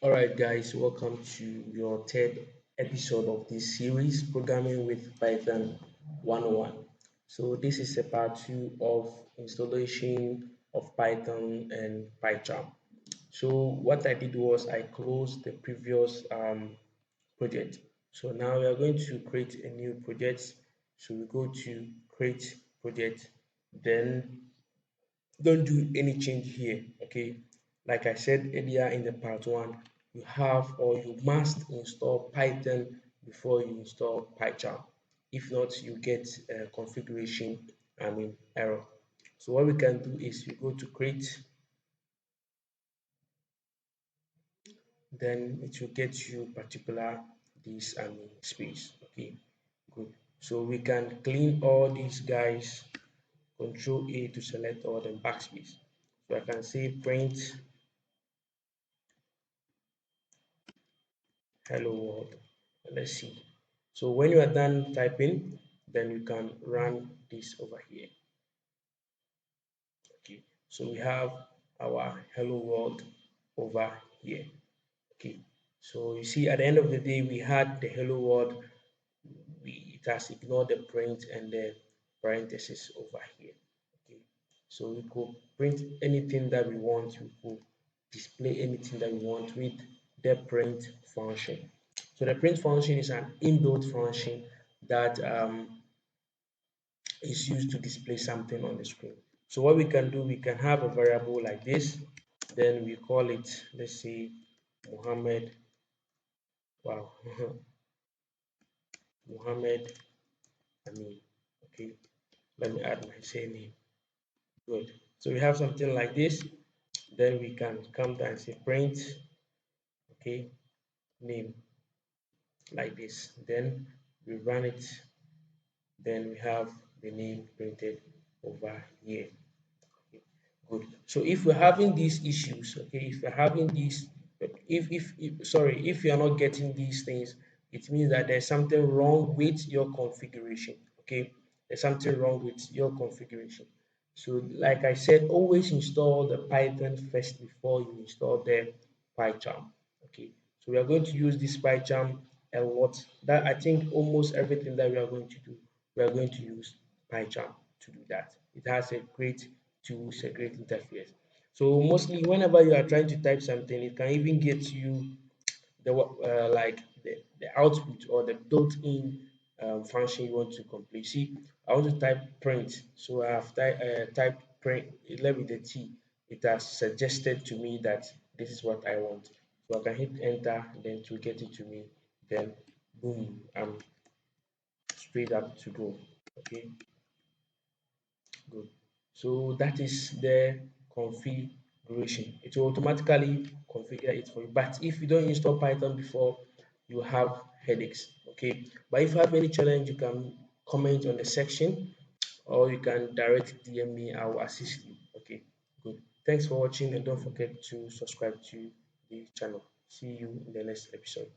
All right, guys, welcome to your third episode of this series, Programming with Python 101. So, this is a part two of installation of Python and PyCharm. So, what I did was I closed the previous project. So, now we are going to create a new project. So, we go to create project, then don't do any change here. Okay, like I said earlier in the part one, you have or you must install Python before you install PyCharm. If not, you get a configuration error. So what we can do is you go to create, then it will get you particular this space. Okay, good. So we can clean all these guys. Control A to select all the backspace. So I can say print hello world. Let's see. So when you are done typing, then you can run this over here. Okay. So we have our hello world over here. Okay. So you see, at the end of the day, we had the hello world. It has ignored the print and the parentheses over here. Okay. So we could print anything that we want. We could display anything that we want with the print function. So the print function is an inbuilt function that is used to display something on the screen. So what we can do, we can have a variable like this, then we call it, let's say, Muhammad. Wow, Muhammad Amin. Okay, let me add my surname. Good. So we have something like this. Then we can come down and say print, okay, name like this. Then we run it. Then we have the name printed over here. Okay, good. So if we're having these issues, okay, if you're having these, if sorry, if you're not getting these things, it means that there's something wrong with your configuration. Okay, there's something wrong with your configuration. So, like I said, always install the Python first before you install the PyCharm. Okay, so we are going to use this PyCharm a lot. That I think almost everything that we are going to do, we are going to use PyCharm to do that. It has a great tools, a great interface. So mostly whenever you are trying to type something, it can even get you the like the output or the built-in function you want to complete. See, I want to type print, so I have typed print left with the T. It has suggested to me that this is what I want. So I can hit enter, then to get it to me. Then boom, I'm straight up to go. Okay, good. So that is the configuration. It will automatically configure it for you. But if you don't install Python before, you have headaches. Okay. But if you have any challenge, you can comment on the section or you can direct DM me. I will assist you. Okay. Good. Thanks for watching and don't forget to subscribe to the channel. See you in the next episode.